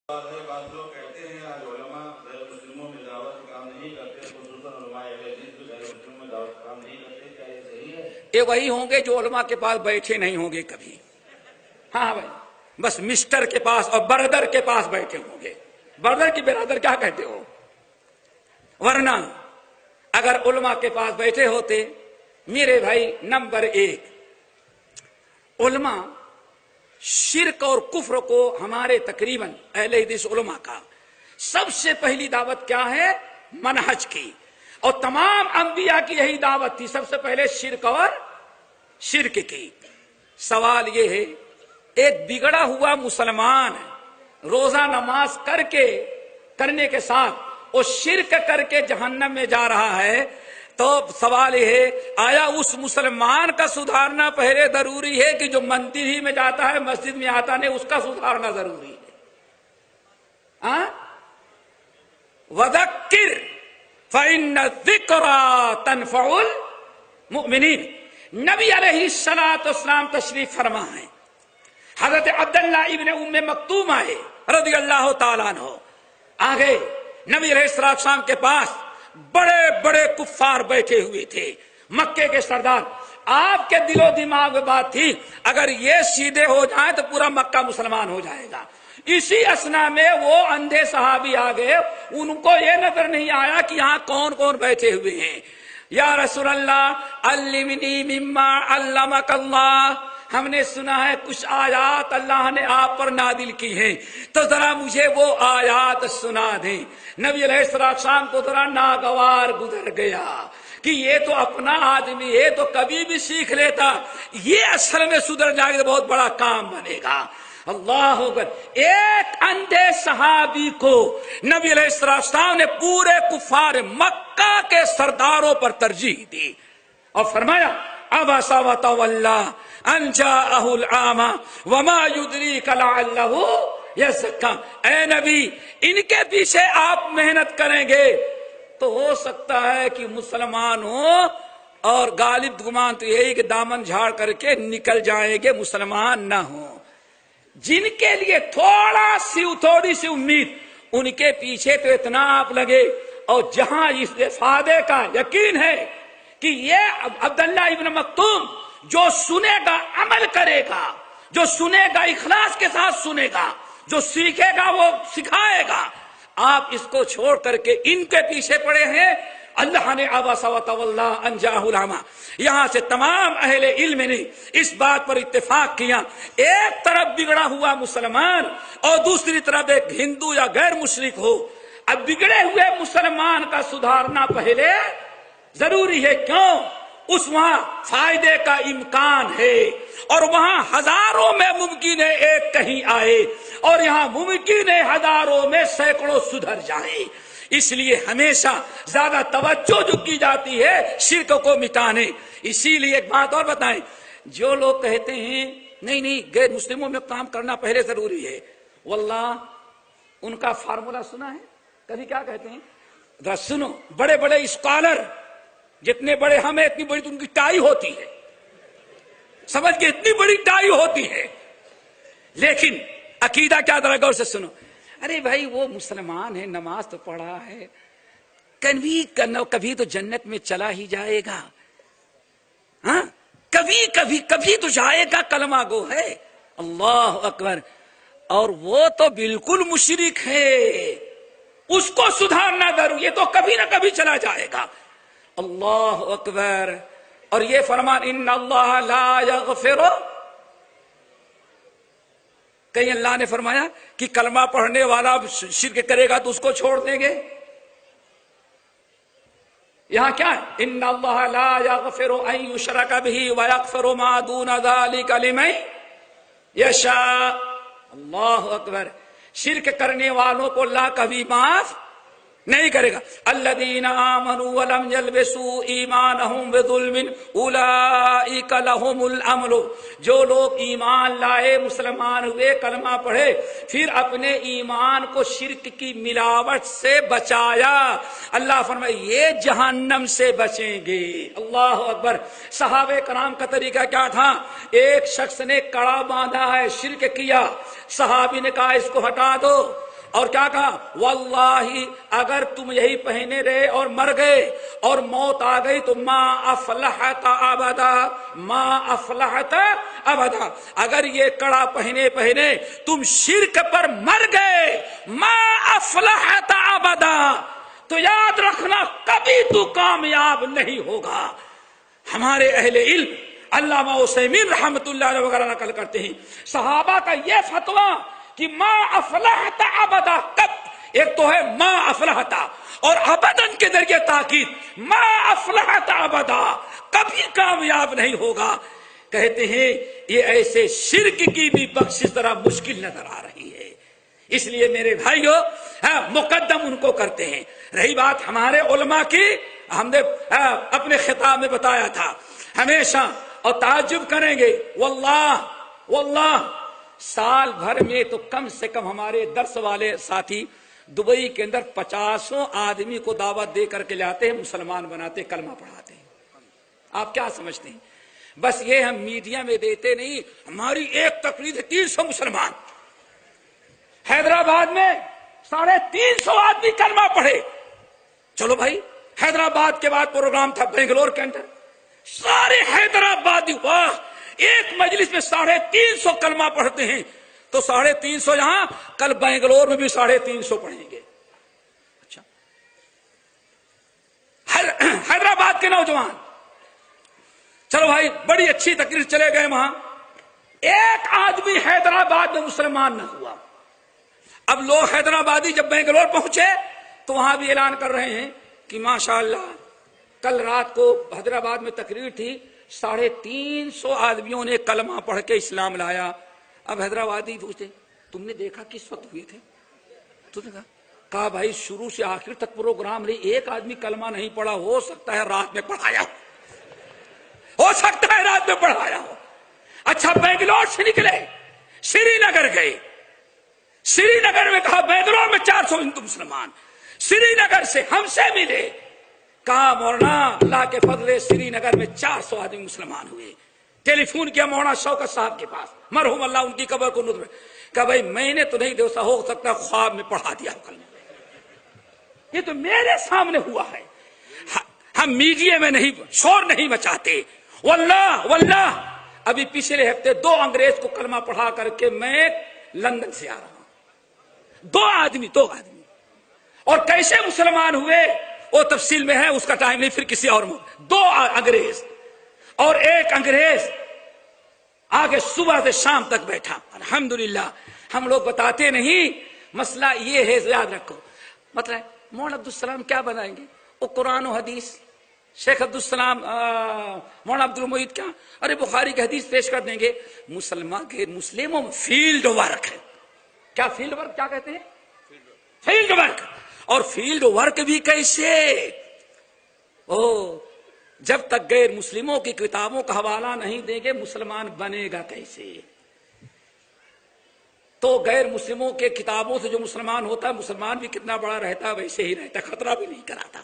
بعض لوگ کہتے ہیں آج علماء غیر مسلموں میں دعوت کا کام نہیں کرتے، خصوصاً علماء اہل حدیث بھی غیر مسلموں میں دعوت کا کام نہیں کرتے، کیا یہ صحیح ہے؟ یہ وہی ہوں گے جو علماء کے پاس بیٹھے نہیں ہوں گے کبھی. ہاں بھائی، بس مسٹر کے پاس اور بردر کے پاس بیٹھے ہوں گے. بردر کی برادر کیا کہتے ہو؟ ورنہ اگر علماء کے پاس بیٹھے ہوتے، میرے بھائی، نمبر 1 علماء شرک اور کفر کو ہمارے تقریباً اہل حدیث علماء کا سب سے پہلی دعوت کیا ہے؟ منہج کی. اور تمام انبیاء کی یہی دعوت تھی، سب سے پہلے شرک اور شرک کی. سوال یہ ہے، ایک بگڑا ہوا مسلمان روزہ نماز کرنے کے ساتھ وہ شرک کر کے جہنم میں جا رہا ہے، تو سوال یہ ہے، آیا اس مسلمان کا سدھارنا پہلے ضروری ہے کہ جو مندر ہی میں جاتا ہے، مسجد میں آتا نہیں، اس کا سدھارنا ضروری ہے؟ وَذَكِّرْ فَإِنَّ الذِّكْرَى تَنْفَعُ الْمُؤْمِنِينَ. نبی علیہ السلام تشریف فرما ہے. حضرت عبداللہ ابن ام مکتوم آئے رضی اللہ تعالیٰ عنہ. آگے نبی علیہ السلام کے پاس بڑے بڑے کفار بیٹھے ہوئے تھے، مکے کے سردار. آپ کے دل و دماغ میں بات تھی، اگر یہ سیدھے ہو جائیں تو پورا مکہ مسلمان ہو جائے گا. اسی اسنا میں وہ اندھے صحابی آ گئے، ان کو یہ نظر نہیں آیا کہ یہاں کون کون بیٹھے ہوئے ہیں. یا رسول اللہ علمنی مما علمک اللہ، ہم نے سنا ہے کچھ آیات اللہ نے آپ پر نازل کی ہیں، تو ذرا مجھے وہ آیات سنا دیں. نبی علیہ السلام کو ذرا ناگوار گزر گیا کہ یہ تو اپنا آدمی ہے، تو کبھی بھی سیکھ لیتا، یہ اصل میں سدھر جائے گا تو بہت بڑا کام بنے گا. اللہ اکبر. ایک اندھے صحابی کو نبی علیہ السلام نے پورے کفار مکہ کے سرداروں پر ترجیح دی اور فرمایا عبس وتولی ان جاءہ الاعمی وما یدریک لعلہ یزکی. اے نبی، ان کے پیچھے آپ محنت کریں گے تو ہو سکتا ہے کہ مسلمان ہو، اور غالب گمان تو یہی کہ دامن جھاڑ کر کے نکل جائیں گے، مسلمان نہ ہوں. جن کے لیے تھوڑی سی امید، ان کے پیچھے تو اتنا آپ لگے. اور جہاں اس فائدے کا یقین ہے کہ یہ عبداللہ ابن مکتوم جو سنے گا عمل کرے گا، جو سنے گا اخلاص کے ساتھ سنے گا، جو سیکھے گا وہ سکھائے گا، آپ اس کو چھوڑ کر کے ان کے پیچھے پڑے ہیں. اللہ نے عبس وتولی ان جاءہ الاعمی. یہاں سے تمام اہل علم نے اس بات پر اتفاق کیا، ایک طرف بگڑا ہوا مسلمان اور دوسری طرف ایک ہندو یا غیر مشرک ہو. اب بگڑے ہوئے مسلمان کا سدھارنا پہلے ضروری ہے. کیوں؟ اس وہاں فائدے کا امکان ہے، اور وہاں ہزاروں میں ممکن ہے ایک کہیں آئے، اور یہاں ممکن ہے ہزاروں میں سینکڑوں سدھر جائیں. اس لیے ہمیشہ زیادہ توجہ جو کی جاتی ہے شرک کو مٹانے. اسی لیے ایک بات اور بتائیں، جو لوگ کہتے ہیں نہیں غیر مسلموں میں کام کرنا پہلے ضروری ہے، واللہ ان کا فارمولا سنا ہے؟ کبھی کیا کہتے ہیں؟ ذرا سنو، بڑے بڑے اسکالر جتنے بڑے ہمیں، اتنی بڑی تو ان کی ٹائی ہوتی ہے، سمجھ کے اتنی بڑی ٹائی ہوتی ہے. لیکن عقیدہ کیا؟ ذرا غور سے سنو. ارے بھائی، وہ مسلمان ہے، نماز تو پڑھا ہے، کبھی تو جنت میں چلا ہی جائے گا. ہاں، کبھی تو جائے گا، کلمہ گو ہے. اللہ اکبر. اور وہ تو بالکل مشرک ہے، اس کو سدھارنا ضروری ہے، تو کبھی نہ کبھی چلا جائے گا. اللہ اکبر. اور یہ فرمان ان اللہ لا یغفر، کہیں اللہ نے فرمایا کہ کلمہ پڑھنے والا شرک کرے گا تو اس کو چھوڑ دیں گے؟ یہاں کیا ہے؟ ان اللہ لا یغفر ان یشرک بہ ویغفر ما دون ذلک لمن یشاء. اللہ اکبر. شرک کرنے والوں کو اللہ کبھی معاف نہیں کرے گا. الذین آمنوا ولم یلبسوا ایمانہم بظلم اولئک لہم الامن. جو لوگ ایمان لائے، مسلمان ہوئے، کلمہ پڑھے، پھر اپنے ایمان کو شرک کی ملاوٹ سے بچایا، اللہ فرمائے یہ جہنم سے بچیں گے. اللہ اکبر. صحابہ کرام کا طریقہ کیا تھا؟ ایک شخص نے کڑا باندھا ہے، شرک کیا، صحابی نے کہا اس کو ہٹا دو، اور کیا کہا؟ واللہ اگر تم یہی پہنے رہے اور مر گئے اور موت آ گئی تو ما افلحت ابدا، ما افلحت ابدا، اگر یہ کڑا پہنے تم شرک پر مر گئے، ما افلحت ابدا، تو یاد رکھنا کبھی تو کامیاب نہیں ہوگا۔ ہمارے اہل علم علامہ عثیمین رحمت اللہ علیہ وغیرہ نقل کرتے ہیں صحابہ کا یہ فتویٰ کہ ما افلحت ابدا، کب ایک تو ہے ما افلحت اور ابدن کے ذریعے تاکید، ما افلحت ابدا، کبھی کامیاب نہیں ہوگا۔ کہتے ہیں یہ ایسے شرک کی بھی بخشش ذرا مشکل نظر آ رہی ہے، اس لیے میرے بھائیو مقدم ان کو کرتے ہیں۔ رہی بات ہمارے علماء کی، ہم نے اپنے خطاب میں بتایا تھا ہمیشہ، اور تعجب کریں گے واللہ سال بھر میں تو کم سے کم ہمارے درس والے ساتھی دبئی کے اندر 50 آدمی کو دعوت دے کر کے لاتے ہیں، مسلمان بناتے، کلمہ پڑھاتے ہیں۔ آپ کیا سمجھتے ہیں؟ بس یہ ہم میڈیا میں دیتے نہیں، ہماری ایک تقریر 300 مسلمان، حیدرآباد میں 350 آدمی کلمہ پڑھے۔ چلو بھائی، حیدرآباد کے بعد پروگرام تھا بنگلور کے اندر، سارے حیدرآبادی، واہ، ایک مجلس میں 350 کلمہ پڑھتے ہیں، تو 350 یہاں، کل بنگلور میں بھی 350 پڑھیں گے۔ اچھا، حیدرآباد کے نوجوان، چلو بھائی بڑی اچھی تقریر، چلے گئے وہاں، ایک آدمی حیدرآباد میں مسلمان نہ ہوا۔ اب لوگ حیدرآبادی جب بنگلور پہنچے تو وہاں بھی اعلان کر رہے ہیں کہ ماشاءاللہ کل رات کو حیدرآباد میں تقریر تھی، 350 آدمیوں نے کلمہ پڑھ کے اسلام لایا۔ اب حیدرآبادی پوچھتے تم نے دیکھا کس وقت ہوئے تھے؟ تو نے کہا بھائی شروع سے آخر تک پروگرام رہی، ایک آدمی کلمہ نہیں پڑھا، ہو سکتا ہے رات میں پڑھایا ہو سکتا ہے رات میں پڑھایا ہو۔ اچھا، بنگلور سے نکلے، سری نگر گئے، سری نگر میں کہا بنگلور میں 400 ہندو مسلمان، سری نگر سے ہم سے ملے، کہا مولانا اللہ کے فضل سری نگر میں 400 آدمی مسلمان ہوئے۔ ٹیلی فون کیا مولانا شوکت صاحب کے پاس، مرحوم اللہ ان کی قبر کو نور میں، کہا بھائی میں نے تو نہیں دیکھا، ہو سکتا خواب میں پڑھا دیا کلمہ، یہ تو میرے سامنے ہوا ہے۔ ہم میڈیا میں نہیں شور نہیں مچاتے، واللہ ابھی پچھلے ہفتے 2 انگریز کو کلمہ پڑھا کر کے میں لندن سے آ رہا ہوں، 2 آدمی، اور کیسے مسلمان ہوئے وہ تفصیل میں ہے، اس کا ٹائم نہیں، پھر کسی اور میں۔ 2 انگریز اور ایک انگریز آگے صبح سے شام تک بیٹھا۔ الحمدللہ ہم لوگ بتاتے نہیں، مسئلہ یہ ہے، یاد رکھو، مطلب مولانا عبدالسلام کیا بنائیں گے؟ وہ قرآن و حدیث، شیخ عبدالسلام مولانا عبد المعید کیا، ارے بخاری کی حدیث پیش کر دیں گے۔ مسلموں میں فیلڈ ورک ہے۔ کیا فیلڈ ورک کیا کہتے ہیں؟ فیلڈ ورک، اور فیلڈ ورک بھی کیسے؟ جب تک غیر مسلموں کی کتابوں کا حوالہ نہیں دیں گے مسلمان بنے گا کیسے؟ تو غیر مسلموں کے کتابوں سے جو مسلمان ہوتا ہے، مسلمان بھی کتنا بڑا رہتا ہے ویسے ہی رہتا، خطرہ بھی نہیں کراتا۔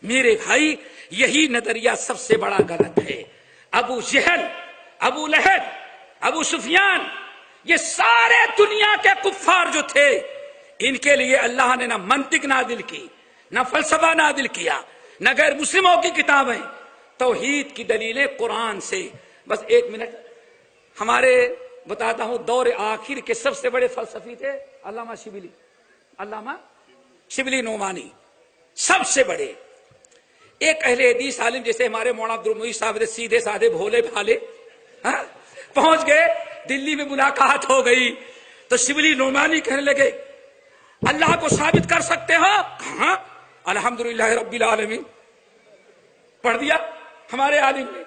میرے بھائی یہی نظریہ سب سے بڑا غلط ہے۔ ابو جہل، ابو لہب، ابو سفیان، یہ سارے دنیا کے کفار جو تھے، ان کے لیے اللہ نے نہ منطق نازل کی، نہ فلسفہ نازل کیا، نہ غیر مسلموں کی کتابیں، توحید کی دلیلیں قرآن سے۔ بس 1 منٹ، ہمارے بتاتا ہوں دور آخر کے سب سے بڑے فلسفی تھے علامہ شبلی نعمانی، سب سے بڑے۔ ایک اہل حدیث عالم جیسے ہمارے مولانا عبد المعید صاحب تھے، سیدھے سادے بھولے بھالے، پہنچ گئے دلی میں، ملاقات ہو گئی تو شبلی نعمانی کہنے لگے اللہ کو ثابت کر سکتے ہو؟ ہاں، الحمدللہ رب العالمین پڑھ دیا ہمارے عالم نے۔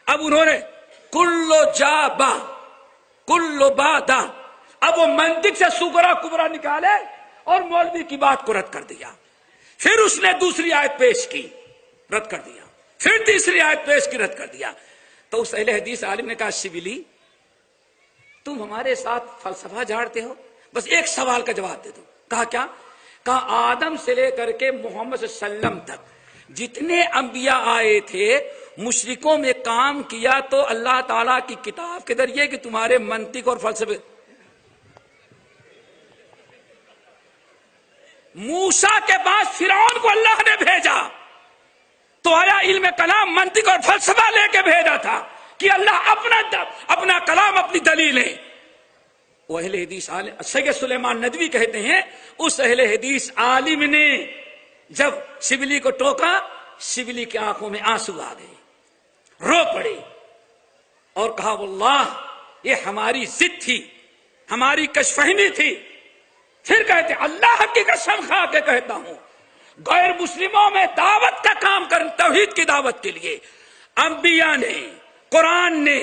اب انہوں نے کلو جا با کلو با دا، اب وہ منطق سے سغرا کبرا نکالے اور مولوی کی بات کو رد کر دیا۔ پھر اس نے دوسری آیت پیش کی، رد کر دیا، پھر تیسری آیت پیش کی، رد کر دیا۔ تو اس اہل حدیث عالم نے کہا شبلی تم ہمارے ساتھ فلسفہ جھاڑتے ہو، بس ایک سوال کا جواب دے دو۔ کہا کیا؟ کہا آدم سے لے کر کے محمد صلی اللہ علیہ وسلم تک جتنے انبیاء آئے تھے، مشرکوں میں کام کیا تو اللہ تعالیٰ کی کتاب کے ذریعے کہ تمہارے منطق اور فلسفے۔ موسیٰ کے بعد فرعون کو اللہ نے بھیجا تو آیا علم کلام منطق اور فلسفہ لے کے بھیجا تھا کہ اللہ اپنا کلام اپنی دلیلیں. وہ اہل حدیث عالم سید سلیمان ندوی کہتے ہیں اس اہل حدیث عالم نے جب شبلی کو ٹوکا شبلی کی آنکھوں میں آنسو آ گئے, رو پڑے اور کہا واللہ یہ ہماری ضد تھی, ہماری کشفہمی تھی. پھر کہتے اللہ کی قسم کھا کے کہتا ہوں غیر مسلموں میں دعوت کا کام کریں, توحید کی دعوت کے لیے انبیاء نے, قرآن نے,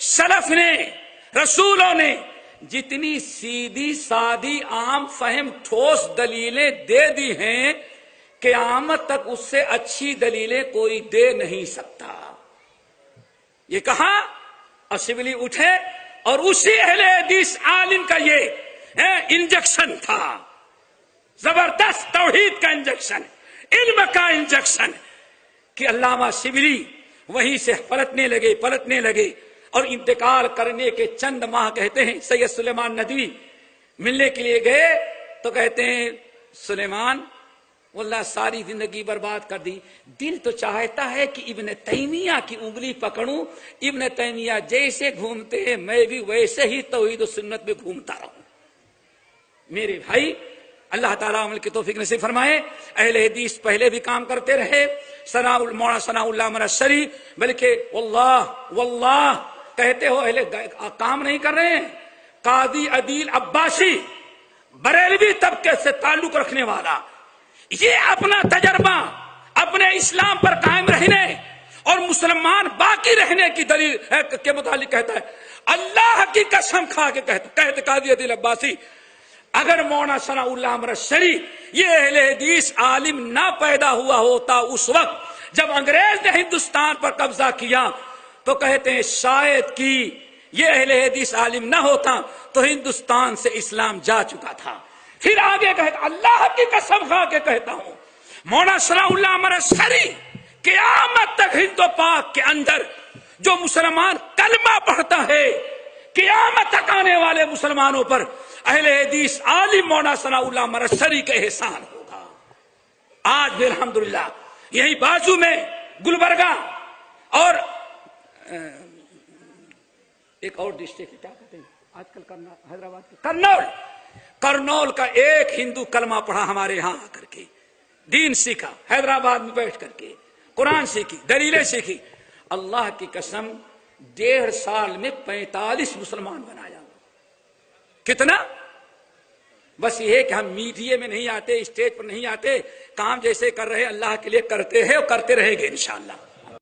سلف نے, رسولوں نے جتنی سیدھی سادی عام فہم ٹھوس دلیلیں دے دی ہیں قیامت تک اس سے اچھی دلیلیں کوئی دے نہیں سکتا. یہ کہا اور شبلی اٹھے اور اسی اہل حدیث عالم کا یہ انجیکشن تھا, زبردست توحید کا انجیکشن, علم کا انجیکشن, کہ علامہ شبلی وہیں سے پلٹنے لگے اور انتقال کرنے کے چند ماہ کہتے ہیں سید سلیمان ندوی ملنے کے لیے گئے تو کہتے ہیں سلیمان واللہ ساری زندگی برباد کر دی, دل تو چاہتا ہے کہ ابن تیمیہ کی انگلی پکڑوں, ابن تیمیہ جیسے گھومتے ہیں میں بھی ویسے ہی توحید و سنت میں گھومتا رہوں. میرے بھائی اللہ تعالیٰ عمل کی توفیق نصیب فرمائے. اہل حدیث پہلے بھی کام کرتے رہے, مولانا ثناء اللہ مرشری, بلکہ واللہ کہتے ہو اہل کام نہیں کر رہے ہیں. قاضی عدیل عباسی بریلوی طبقے سے تعلق رکھنے والا یہ اپنا تجربہ اپنے اسلام پر قائم رہنے اور مسلمان باقی رہنے کی دلیل کے متعلق کہتا ہے اللہ کی قسم کھا کے کہتے قاضی عدیل عباسی اگر مولانا ثناء اللہ مرشری یہ اہل حدیث عالم نہ پیدا ہوا ہوتا اس وقت جب انگریز نے ہندوستان پر قبضہ کیا تو کہتے ہیں شاید کہ یہ اہل حدیث عالم نہ ہوتا تو ہندوستان سے اسلام جا چکا تھا. پھر آگے کہتا اللہ کی قسم کھا کے کہتا ہوں مولانا ثناء اللہ مرشری قیامت تک ہند و پاک کے اندر جو مسلمان کلمہ پڑھتا ہے قیامت تک آنے والے مسلمانوں پر اہل حدیث عالم مولانا ثناء اللہ مرشری کا احسان ہوگا. آج بھی الحمدللہ یہی بازو میں گلبرگہ اور ایک اور ڈسٹرکٹ کیا کہتے ہیں آج کل حیدرآباد کے کرنول کا ایک ہندو کلمہ پڑھا ہمارے یہاں آ کر کے, دین سیکھا, حیدرآباد میں بیٹھ کر کے قرآن سیکھی, دلیلیں سیکھی. اللہ کی قسم 1.5 سال میں 45 مسلمان بنایا. کتنا؟ بس یہ ہے کہ ہم میڈیا میں نہیں آتے, اسٹیج پر نہیں آتے, کام جیسے کر رہے اللہ کے لیے کرتے ہیں اور کرتے رہیں گے انشاءاللہ.